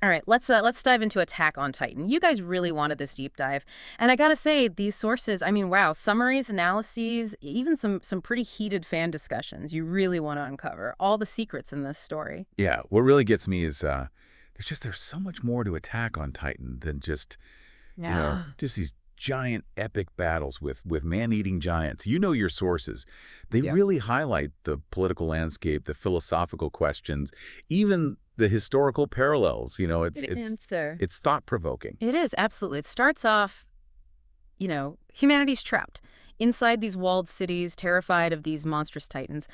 All right, let's dive into Attack on Titan. You guys really wanted this deep dive, and I gotta say, these sources, I mean, wow, summaries, analyses, even some pretty heated fan discussions. You really want to uncover all the secrets in this story. Yeah, what really gets me is there's so much more to Attack on Titan than just, Yeah. just these giant epic battles with man-eating giants. You know your sources. They Yeah. really highlight the political landscape, the philosophical questions, even the historical parallels. Good answer. It's thought-provoking. It is, absolutely. It starts off, humanity's trapped inside these walled cities, terrified of these monstrous titans.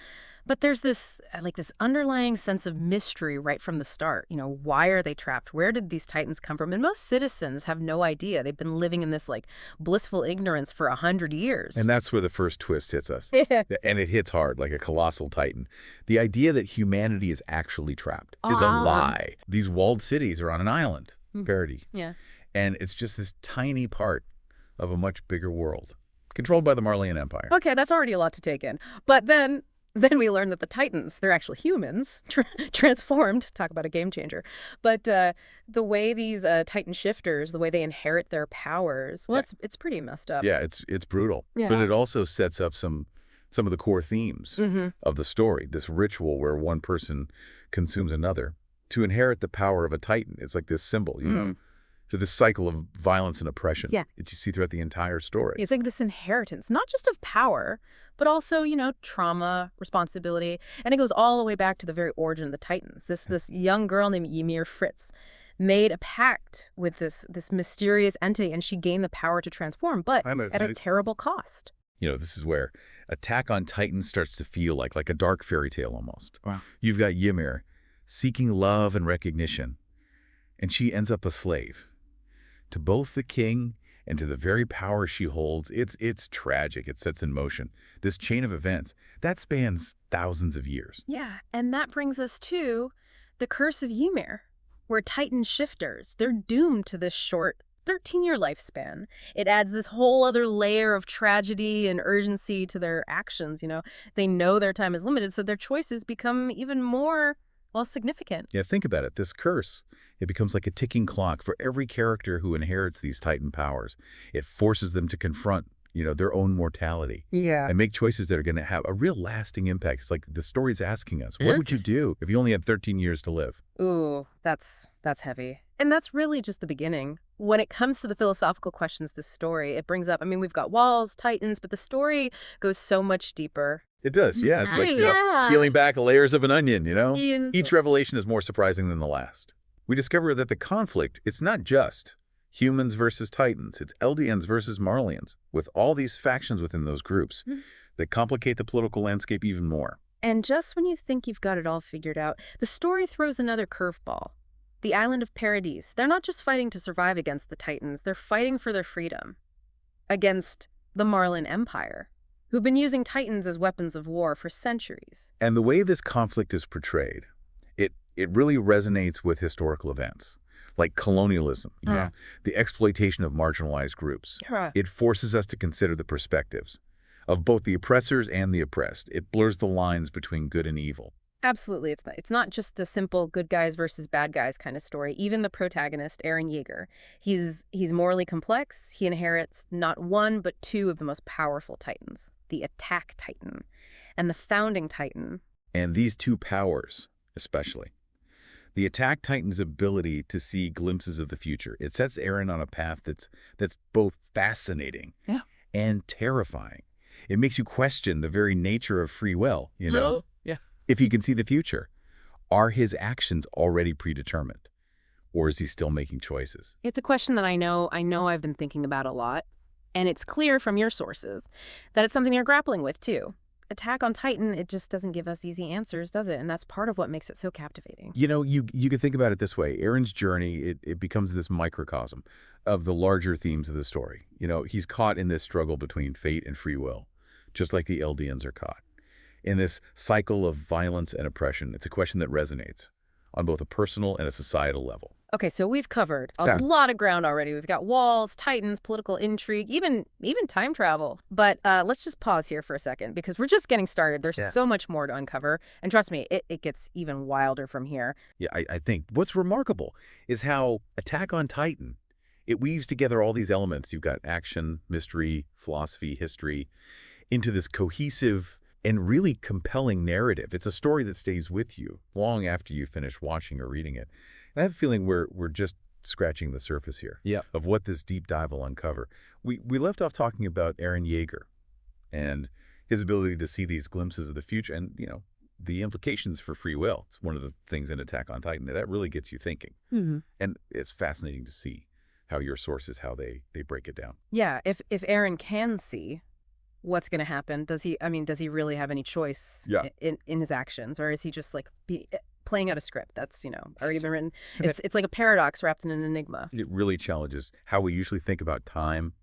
But there's this, this underlying sense of mystery right from the start. Why are they trapped? Where did these titans come from? And most citizens have no idea. They've been living in this, blissful ignorance for 100 years. And that's where the first twist hits us. Yeah. And it hits hard, like a colossal titan. The idea that humanity is actually trapped is a Ah. lie. These walled cities are on an island, parody. Yeah. And it's just this tiny part of a much bigger world, controlled by the Marleyan Empire. Okay, that's already a lot to take in. But then we learn that the Titans, they're actually humans, transformed. Talk about a game changer. But the way these Titan shifters, the way they inherit their powers, well, it's pretty messed up. Yeah, it's brutal. Yeah. But it also sets up some of the core themes of the story, this ritual where one person consumes another to inherit the power of a Titan. It's like this symbol, for this cycle of violence and oppression that you see throughout the entire story. It's like this inheritance, not just of power, but also, trauma, responsibility. And it goes all the way back to the very origin of the Titans. This young girl named Ymir Fritz made a pact with this mysterious entity, and she gained the power to transform, but at a terrible cost. This is where Attack on Titan starts to feel like a dark fairy tale almost. Wow. You've got Ymir seeking love and recognition, and she ends up a slave to both the king and to the very power she holds. It's tragic. It sets in motion this chain of events that spans thousands of years. Yeah, and that brings us to the curse of Ymir, where Titan shifters, they're doomed to this short 13-year lifespan. It adds this whole other layer of tragedy and urgency to their actions. They know their time is limited, so their choices become even more, significant. Yeah, think about it. This curse, it becomes like a ticking clock for every character who inherits these Titan powers. It forces them to confront, their own mortality. Yeah. And make choices that are going to have a real lasting impact. It's like the story's asking us, what would you do if you only had 13 years to live? Ooh, that's heavy. And that's really just the beginning. When it comes to the philosophical questions this story, it brings up, we've got walls, titans, but the story goes so much deeper. It does, yeah. It's like Yeah. peeling back layers of an onion, Yes. Each revelation is more surprising than the last. We discover that the conflict, it's not just humans versus titans. It's Eldians versus Marleyans, with all these factions within those groups that complicate the political landscape even more. And just when you think you've got it all figured out, the story throws another curveball. The island of Paradise. They're not just fighting to survive against the Titans, they're fighting for their freedom. Against the Marleyan Empire, who've been using Titans as weapons of war for centuries. And the way this conflict is portrayed, it really resonates with historical events, like colonialism, the exploitation of marginalized groups. It forces us to consider the perspectives of both the oppressors and the oppressed. It blurs the lines between good and evil. Absolutely. It's not just a simple good guys versus bad guys kind of story. Even the protagonist, Eren Yeager, he's morally complex. He inherits not one, but two of the most powerful Titans, the Attack Titan and the Founding Titan. And these two powers, especially. The Attack Titan's ability to see glimpses of the future. It sets Eren on a path that's both fascinating and terrifying. It makes you question the very nature of free will, Yeah. If he can see the future, are his actions already predetermined? Or is he still making choices? It's a question that I know I've been thinking about a lot, and it's clear from your sources that it's something you're grappling with too. Attack on Titan, it just doesn't give us easy answers, does it? And that's part of what makes it so captivating. You could think about it this way. Eren's journey, it becomes this microcosm of the larger themes of the story. He's caught in this struggle between fate and free will, just like the Eldians are caught. In this cycle of violence and oppression, it's a question that resonates on both a personal and a societal level. Okay, so we've covered a Yeah. lot of ground already. We've got walls, titans, political intrigue, even time travel. But let's just pause here for a second because we're just getting started. There's so much more to uncover. And trust me, it gets even wilder from here. Yeah, I think what's remarkable is how Attack on Titan, it weaves together all these elements. You've got action, mystery, philosophy, history, into this cohesive and really compelling narrative. It's a story that stays with you long after you finish watching or reading it. And I have a feeling we're just scratching the surface here of what this deep dive will uncover. We left off talking about Eren Yeager and his ability to see these glimpses of the future and, the implications for free will. It's one of the things in Attack on Titan that really gets you thinking. And it's fascinating to see how your sources, how they break it down. Yeah, if Eren can see what's going to happen, does he really have any choice in his actions? Or is he just like playing out a script that's, already been written? It's like a paradox wrapped in an enigma. It really challenges how we usually think about time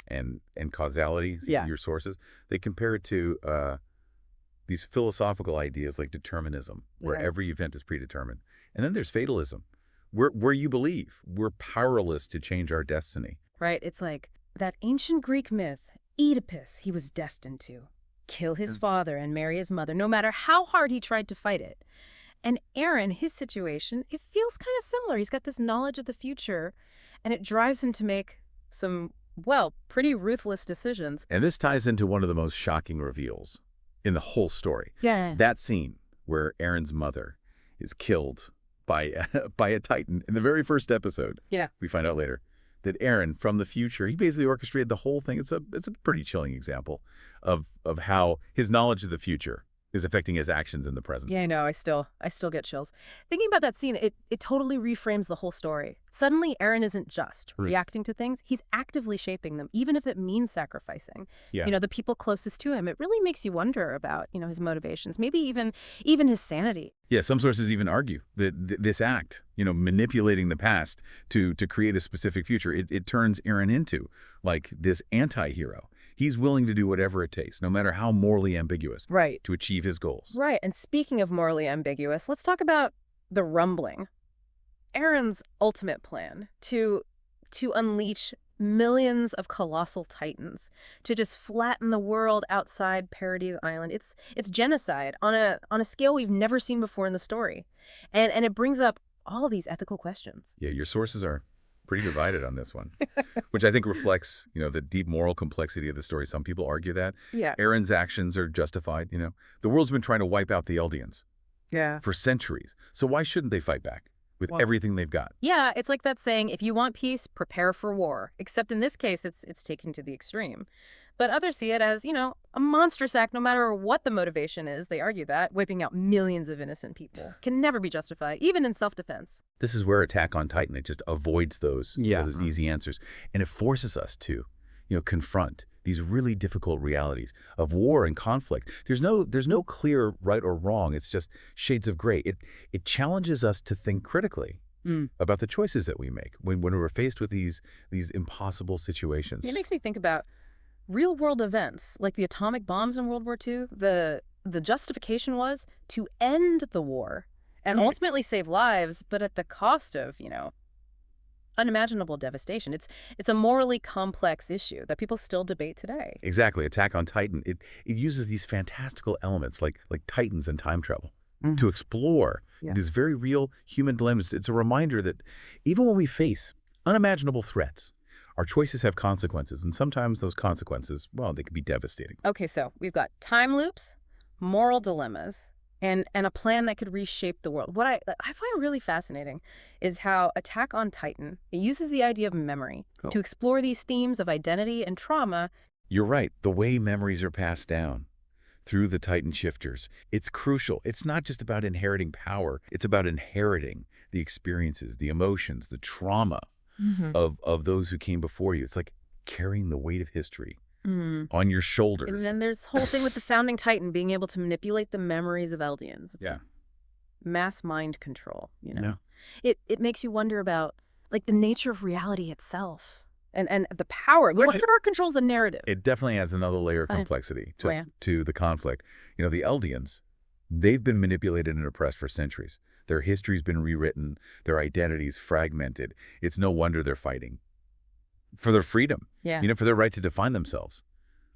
and causality, your sources. They compare it to these philosophical ideas like determinism, where every event is predetermined. And then there's fatalism, where you believe we're powerless to change our destiny. Right. It's like that ancient Greek myth, Oedipus, he was destined to kill his father and marry his mother, no matter how hard he tried to fight it. And Eren, his situation, it feels kind of similar. He's got this knowledge of the future, and it drives him to make some, pretty ruthless decisions. And this ties into one of the most shocking reveals in the whole story. Yeah. That scene where Eren's mother is killed by a Titan in the very first episode. Yeah. We find out later that Eren, from the future, he basically orchestrated the whole thing. It's a pretty chilling example of how his knowledge of the future is affecting his actions in the present. Yeah, I know. I still get chills. Thinking about that scene, it totally reframes the whole story. Suddenly, Eren isn't just reacting to things. He's actively shaping them, even if it means sacrificing, the people closest to him. It really makes you wonder about, his motivations, maybe even his sanity. Yeah, some sources even argue that this act, manipulating the past to create a specific future, it turns Eren into like this anti-hero. He's willing to do whatever it takes, no matter how morally ambiguous, to achieve his goals. Right. And speaking of morally ambiguous, let's talk about the rumbling. Eren's ultimate plan to unleash millions of colossal titans, to just flatten the world outside Paradise Island. It's genocide on a scale we've never seen before in the story. And it brings up all these ethical questions. Yeah, your sources are pretty divided on this one, which I think reflects, the deep moral complexity of the story. Some people argue that Eren's actions are justified. The world's been trying to wipe out the Eldians for centuries. So why shouldn't they fight back with everything they've got? Yeah, it's like that saying, if you want peace, prepare for war. Except in this case, it's taken to the extreme. But others see it as, a monstrous act no matter what the motivation is. They argue that wiping out millions of innocent people can never be justified, even in self-defense. This is where Attack on Titan, it just avoids those easy answers. And it forces us to, confront these really difficult realities of war and conflict. There's no clear right or wrong. It's just shades of gray. It challenges us to think critically about the choices that we make when we're faced with these impossible situations. It makes me think about real-world events, like the atomic bombs in World War II. The justification was to end the war and ultimately save lives, but at the cost of, unimaginable devastation. It's a morally complex issue that people still debate today. Exactly. Attack on Titan, it uses these fantastical elements like titans and time travel to explore these very real human dilemmas. It's a reminder that even when we face unimaginable threats, our choices have consequences, and sometimes those consequences, they can be devastating. Okay, so we've got time loops, moral dilemmas, and a plan that could reshape the world. What I find really fascinating is how Attack on Titan, it uses the idea of memory to explore these themes of identity and trauma. You're right. The way memories are passed down through the Titan shifters, it's crucial. It's not just about inheriting power. It's about inheriting the experiences, the emotions, the trauma of those who came before you. It's like carrying the weight of history on your shoulders. And then there's the whole thing with the founding Titan being able to manipulate the memories of Eldians. It's like mass mind control, It makes you wonder about like the nature of reality itself and the power. What controls the narrative? It definitely adds another layer of complexity to the conflict. The Eldians, they've been manipulated and oppressed for centuries. Their history's been rewritten, their identity's fragmented. It's no wonder they're fighting for their freedom, Yeah. for their right to define themselves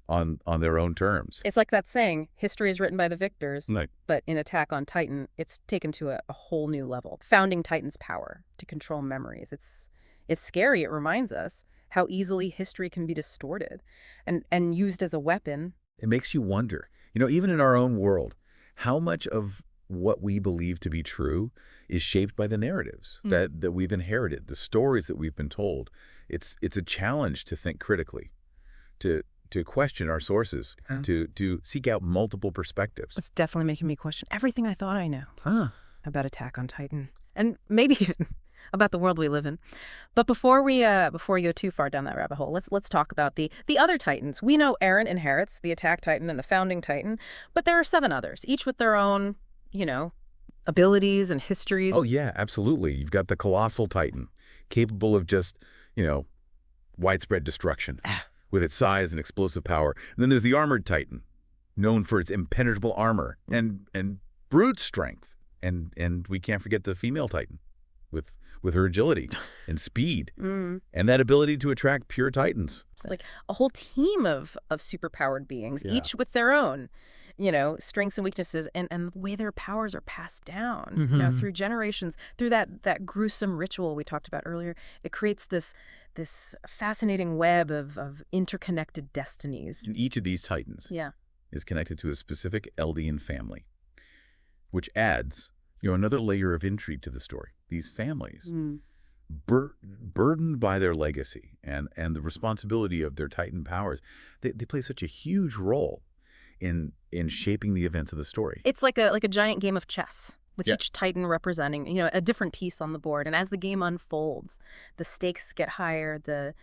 on their own terms. It's like that saying, history is written by the victors, Like, but in Attack on Titan, it's taken to a whole new level. Founding Titan's power to control memories. It's scary. It reminds us how easily history can be distorted and used as a weapon. it makes you wonder, even in our own world, how much of what we believe to be true is shaped by the narratives that we've inherited, the stories that we've been told. It's a challenge to think critically, to question our sources, to seek out multiple perspectives. It's definitely making me question everything I thought I know about Attack on Titan, and maybe even about the world we live in. But before we go too far down that rabbit hole, let's talk about the other Titans. We know Eren inherits the Attack Titan and the Founding Titan, but there are 7 others, each with their own, abilities and histories. Oh yeah, absolutely. You've got the Colossal Titan, capable of just, widespread destruction with its size and explosive power. And then there's the Armored Titan, known for its impenetrable armor and brute strength. And we can't forget the female Titan with her agility and speed and that ability to attract pure Titans. It's like a whole team of superpowered beings, each with their own, strengths and weaknesses, and the way their powers are passed down, through generations, through that gruesome ritual we talked about earlier. It creates this fascinating web of interconnected destinies. And each of these Titans is connected to a specific Eldian family, which adds, another layer of intrigue to the story. These families, burdened by their legacy and the responsibility of their Titan powers, they play such a huge role in shaping the events of the story. It's like a giant game of chess with each Titan representing, a different piece on the board. And as the game unfolds, the stakes get higher, the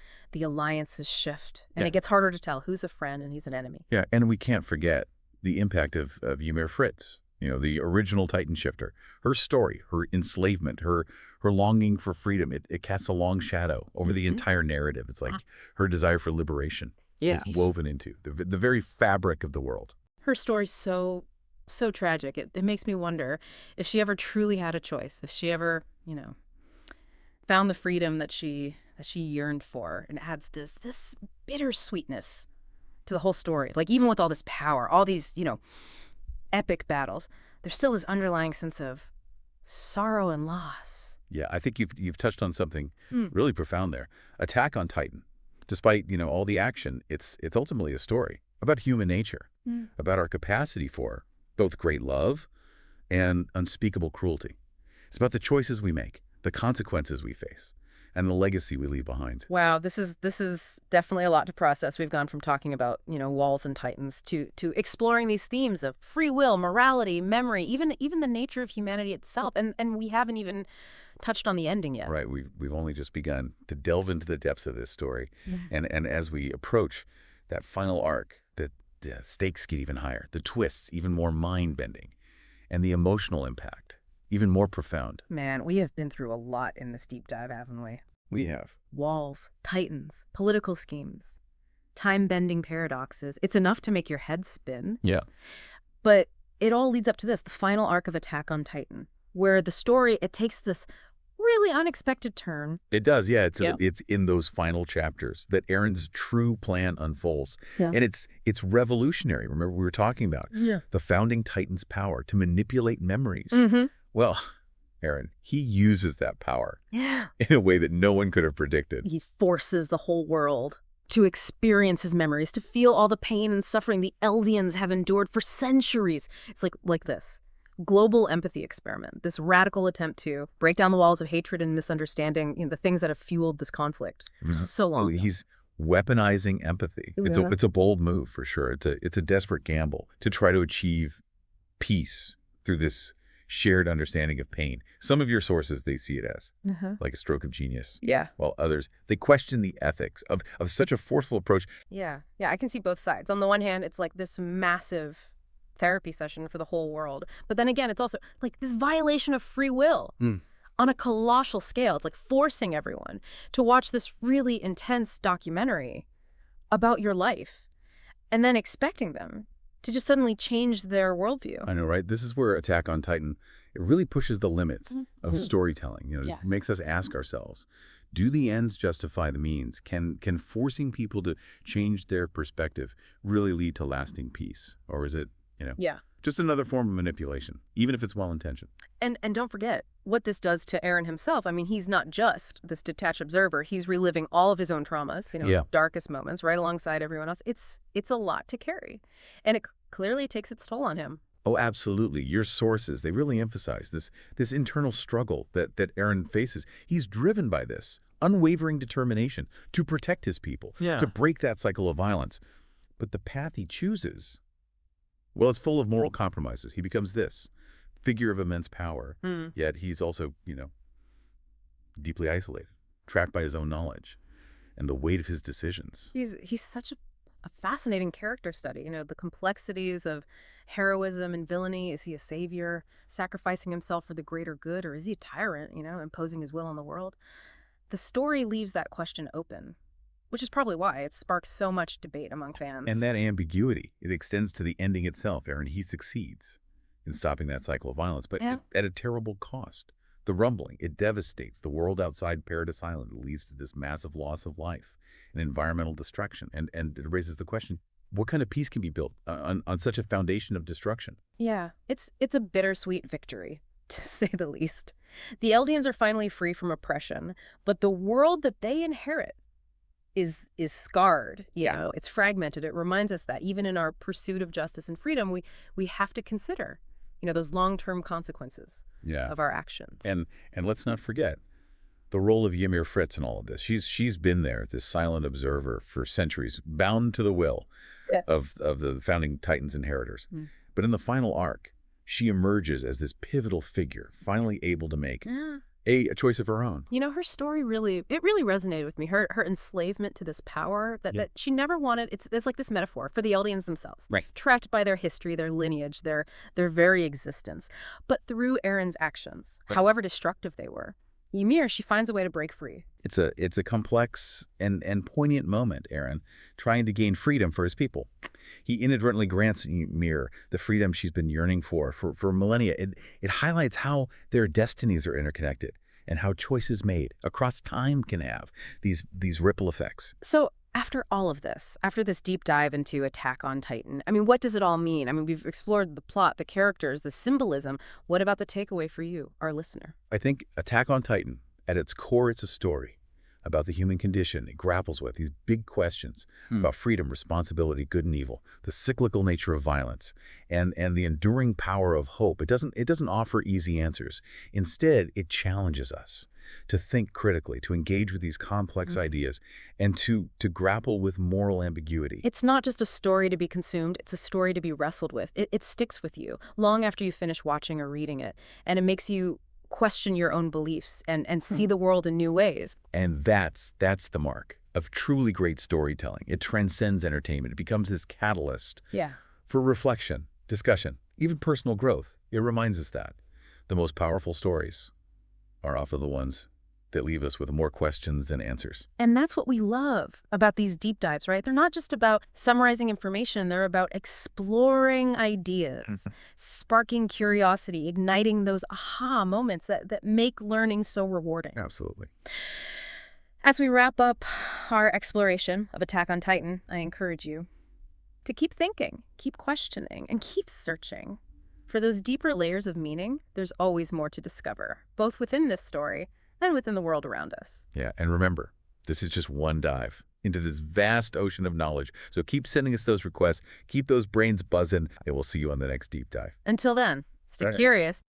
alliances shift, and it gets harder to tell who's a friend and who's an enemy. Yeah, and we can't forget the impact of Ymir Fritz, the original Titan shifter. Her story, her enslavement, her longing for freedom, it casts a long shadow over the entire narrative. It's like her desire for liberation is woven into the very fabric of the world. Her story's so tragic. It makes me wonder if she ever truly had a choice, if she ever, found the freedom that she yearned for, and adds this bittersweetness to the whole story. Like, even with all this power, all these, epic battles, there's still this underlying sense of sorrow and loss. Yeah, I think you've touched on something really profound there. Attack on Titan, despite, all the action, it's ultimately a story about human nature, about our capacity for both great love and unspeakable cruelty. It's about the choices we make, the consequences we face, and the legacy we leave behind. Wow, this is definitely a lot to process. We've gone from talking about, walls and Titans to exploring these themes of free will, morality, memory, even the nature of humanity itself. And we haven't even touched on the ending yet. Right, we've only just begun to delve into the depths of this story. And as we approach that final arc, the stakes get even higher, the twists even more mind-bending, and the emotional impact even more profound. Man, we have been through a lot in this deep dive, haven't we? We have. Walls, Titans, political schemes, time-bending paradoxes. It's enough to make your head spin. Yeah. But it all leads up to this, the final arc of Attack on Titan, where the story, it takes this really unexpected turn. It does, yeah. It's in those final chapters that Eren's true plan unfolds. Yeah. And it's revolutionary. Remember we were talking about the Founding Titan's power to manipulate memories. Well, Eren, he uses that power in a way that no one could have predicted. He forces the whole world to experience his memories, to feel all the pain and suffering the Eldians have endured for centuries. It's like this global empathy experiment, this radical attempt to break down the walls of hatred and misunderstanding, the things that have fueled this conflict for so long. He's weaponizing empathy. It's a bold move for sure. It's a desperate gamble to try to achieve peace through this shared understanding of pain. Some of your sources, they see it as like a stroke of genius. Yeah. While others, they question the ethics of such a forceful approach. Yeah. I can see both sides. On the one hand, it's like this massive therapy session for the whole world. But then again, it's also like this violation of free will on a colossal scale. It's like forcing everyone to watch this really intense documentary about your life and then expecting them to just suddenly change their worldview. I know, right? This is where Attack on Titan, it really pushes the limits of storytelling. It makes us ask ourselves, do the ends justify the means? Can forcing people to change their perspective really lead to lasting peace? Or is it, just another form of manipulation, even if it's well-intentioned? And don't forget what this does to Eren himself. I mean, he's not just this detached observer. He's reliving all of his own traumas, his darkest moments, right alongside everyone else. It's a lot to carry. And it clearly takes its toll on him. Oh, absolutely. Your sources, they really emphasize this internal struggle that Eren faces. He's driven by this unwavering determination to protect his people, to break that cycle of violence. But the path he chooses, well, it's full of moral compromises. He becomes this figure of immense power, yet he's also, deeply isolated, trapped by his own knowledge and the weight of his decisions. He's such a fascinating character study, the complexities of heroism and villainy. Is he a savior, sacrificing himself for the greater good, or is he a tyrant, imposing his will on the world? The story leaves that question open, which is probably why it sparks so much debate among fans. And that ambiguity, it extends to the ending itself, Eren. He succeeds in stopping that cycle of violence, but at a terrible cost. The rumbling, it devastates the world outside Paradise Island. It leads to this massive loss of life and environmental destruction. And it raises the question, what kind of peace can be built on such a foundation of destruction? Yeah, it's a bittersweet victory, to say the least. The Eldians are finally free from oppression, but the world that they inherit is scarred. It's fragmented. It reminds us that even in our pursuit of justice and freedom, we have to consider, those long-term consequences of our actions. And let's not forget the role of Ymir Fritz in all of this. She's been there, this silent observer for centuries, bound to the will of the founding Titans inheritors. But in the final arc, she emerges as this pivotal figure, finally able to make a choice of her own. Her story really resonated with me. Her enslavement to this power that she never wanted. It's like this metaphor for the Eldians themselves, trapped by their history, their lineage, their very existence. But through Eren's actions, however destructive they were, Ymir, she finds a way to break free. It's a complex and poignant moment, Eren, trying to gain freedom for his people. He inadvertently grants Ymir the freedom she's been yearning for millennia. It highlights how their destinies are interconnected and how choices made across time can have these ripple effects. So after all of this, after this deep dive into Attack on Titan, I mean, what does it all mean? I mean, we've explored the plot, the characters, the symbolism. What about the takeaway for you, our listener? I think Attack on Titan, at its core, it's a story about the human condition. It grapples with these big questions about freedom, responsibility, good and evil, the cyclical nature of violence, and the enduring power of hope. It doesn't offer easy answers. Instead, it challenges us to think critically, to engage with these complex ideas, and to grapple with moral ambiguity. It's not just a story to be consumed, it's a story to be wrestled with. It sticks with you long after you finish watching or reading it, and it makes you question your own beliefs and see the world in new ways. And that's the mark of truly great storytelling. It transcends entertainment. It becomes this catalyst for reflection, discussion, even personal growth. It reminds us that the most powerful stories are often the ones that leave us with more questions than answers. And that's what we love about these deep dives, right? They're not just about summarizing information. They're about exploring ideas, sparking curiosity, igniting those aha moments that make learning so rewarding. Absolutely. As we wrap up our exploration of Attack on Titan, I encourage you to keep thinking, keep questioning, and keep searching. For those deeper layers of meaning, there's always more to discover, both within this story and within the world around us. Yeah, and remember, this is just one dive into this vast ocean of knowledge. So keep sending us those requests, keep those brains buzzing, and we'll see you on the next deep dive. Until then, stay curious.